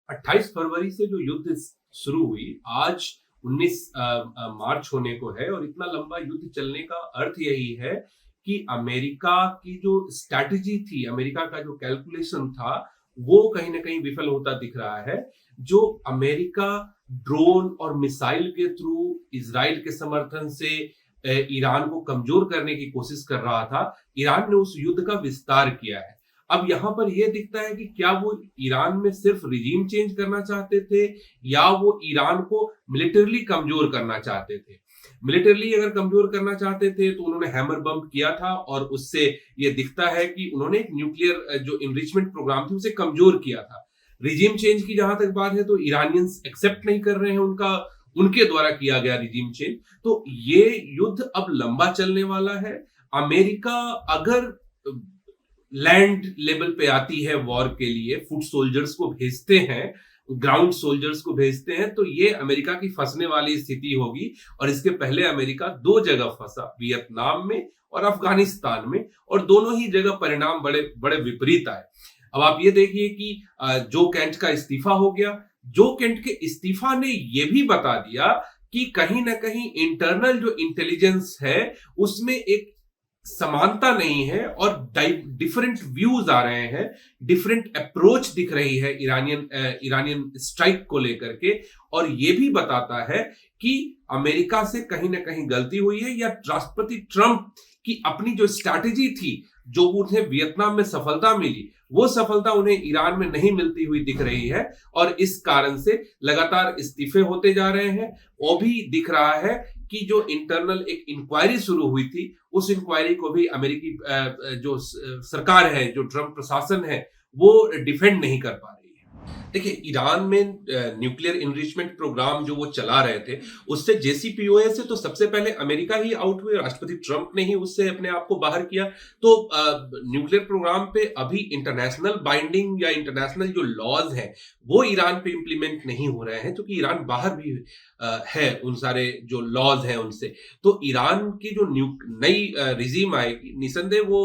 28 फरवरी से जो युद्ध शुरू हुई, आज 19 मार्च होने को है और इतना लंबा युद्ध चलने का अर्थ यही है कि अमेरिका की जो स्ट्रैटेजी थी, अमेरिका का जो कैलकुलेशन था, वो कहीं ना कहीं विफल होता दिख रहा है। जो अमेरिका ड्रोन और मिसाइल के थ्रू इजराइल के समर्थन से ईरान को कमजोर करने की कोशिश कर रहा था, ईरान ने उस युद्ध का विस्तार किया है। अब यहां पर यह दिखता है कि क्या वो ईरान में सिर्फ रिजीम चेंज करना चाहते थे या वो ईरान को मिलिटरली कमजोर करना चाहते थे। मिलिटरली अगर कमजोर करना चाहते थे तो उन्होंने हैमर बम्प किया था और उससे ये दिखता है कि उन्होंने एक न्यूक्लियर जो इनरिचमेंट प्रोग्राम थी उसे कमजोर किया था। रिजीम चेंज की जहां तक बात है तो ईरानियंस एक्सेप्ट नहीं कर रहे हैं उनके द्वारा किया गया रिजीम चेंज। तो ये युद्ध अब लंबा चलने वाला है। अमेरिका अगर लैंड लेवल पे आती है वॉर के लिए, फुट सोल्जर्स को भेजते हैं, ग्राउंड सोल्जर्स को भेजते हैं, तो ये अमेरिका की फंसने वाली स्थिति होगी। और इसके पहले अमेरिका 2 जगह फंसा, वियतनाम में और अफगानिस्तान में, और दोनों ही जगह परिणाम बड़े बड़े विपरीत आए। अब आप ये देखिए कि जो केंट का इस्तीफा हो गया। जो केंट के इस्तीफा ने यह भी बता दिया कि कहीं ना कहीं इंटरनल जो इंटेलिजेंस है उसमें एक समानता नहीं है और डिफरेंट व्यूज आ रहे हैं, डिफरेंट अप्रोच दिख रही है ईरानियन स्ट्राइक को लेकर के। और यह भी बताता है कि अमेरिका से कहीं ना कहीं गलती हुई है, या राष्ट्रपति ट्रंप की अपनी जो स्ट्रैटेजी थी, जो उन्हें वियतनाम में सफलता मिली, वो सफलता उन्हें ईरान में नहीं मिलती हुई दिख रही है। और इस कारण से लगातार इस्तीफे होते जा रहे हैं। वो भी दिख रहा है कि जो इंटरनल एक इंक्वायरी शुरू हुई थी, उस इंक्वायरी को भी अमेरिकी जो सरकार है, जो ट्रंप प्रशासन है, वो डिफेंड नहीं कर पा रही है। देखिए, ईरान में न्यूक्लियर इनरिचमेंट प्रोग्राम जो वो चला रहे थे, उससे JCPOA से तो सबसे पहले अमेरिका ही आउट हुए, राष्ट्रपति ट्रंप ने ही उससे अपने आप को बाहर किया। तो न्यूक्लियर प्रोग्राम पे अभी इंटरनेशनल बाइंडिंग या इंटरनेशनल जो लॉज हैं वो ईरान पे इंप्लीमेंट नहीं हो रहे हैं, क्योंकि ईरान बाहर भी है उन सारे जो लॉज हैं उनसे। तो ईरान की जो नई रिजीम आएगी, निसंदेह वो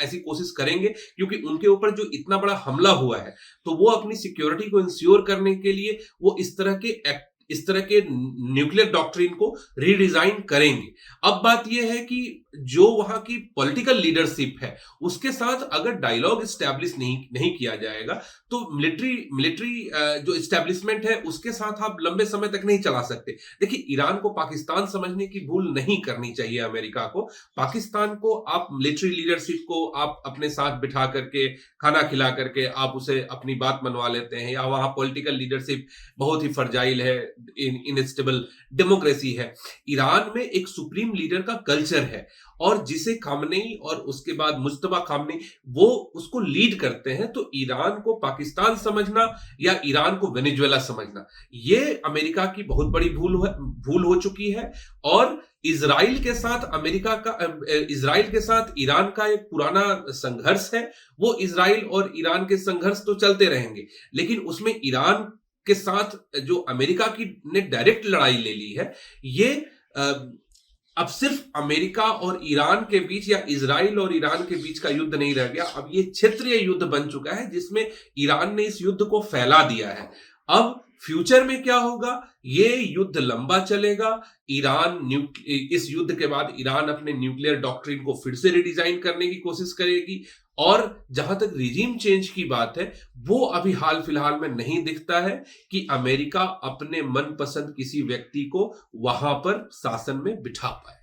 ऐसी कोशिश करेंगे, क्योंकि उनके ऊपर जो इतना बड़ा हमला हुआ है, तो वो अपनी सिक्योरिटी को इंश्योर करने के लिए वो इस तरह के न्यूक्लियर डॉक्ट्रिन को रीडिजाइन करेंगे। अब बात यह है कि जो वहां की पॉलिटिकल लीडरशिप है उसके साथ अगर डायलॉग एस्टैब्लिश नहीं किया जाएगा तो मिलिट्री जो एस्टैब्लिशमेंट है उसके साथ आप लंबे समय तक नहीं चला सकते। देखिए, ईरान को पाकिस्तान समझने की भूल नहीं करनी चाहिए अमेरिका को। पाकिस्तान को आप मिलिट्री लीडरशिप को आप अपने साथ बिठा करके, खाना खिला करके आप उसे अपनी बात मनवा लेते हैं, या वहां पॉलिटिकल लीडरशिप बहुत ही फर्जाइल है, इनस्टेबल डेमोक्रेसी है। ईरान में एक सुप्रीम लीडर का कल्चर है, और जिसे खामनेई और उसके बाद मुज्तबा खामनेई वो उसको लीड करते हैं। तो ईरान को पाकिस्तान समझना या ईरान को वेनेजुएला समझना, ये अमेरिका की बहुत बड़ी भूल हो चुकी है। और इजराइल के साथ ईरान का एक पुराना संघर्ष है। वो इजराइल और ईरान के संघर्ष तो चलते रहेंगे, लेकिन उसमें ईरान के साथ जो अमेरिका की ने डायरेक्ट लड़ाई ले ली है, ये अब सिर्फ अमेरिका और ईरान के बीच या इजराइल और ईरान के बीच का युद्ध नहीं रह गया। अब ये क्षेत्रीय युद्ध बन चुका है, जिसमें ईरान ने इस युद्ध को फैला दिया है। अब फ्यूचर में क्या होगा, ये युद्ध लंबा चलेगा। इस युद्ध के बाद ईरान अपने न्यूक्लियर डॉक्ट्रिन को फिर से रिडिजाइन करने की कोशिश करेगी। और जहां तक रिजीम चेंज की बात है, वो अभी हाल फिलहाल में नहीं दिखता है कि अमेरिका अपने मनपसंद किसी व्यक्ति को वहां पर शासन में बिठा पाए।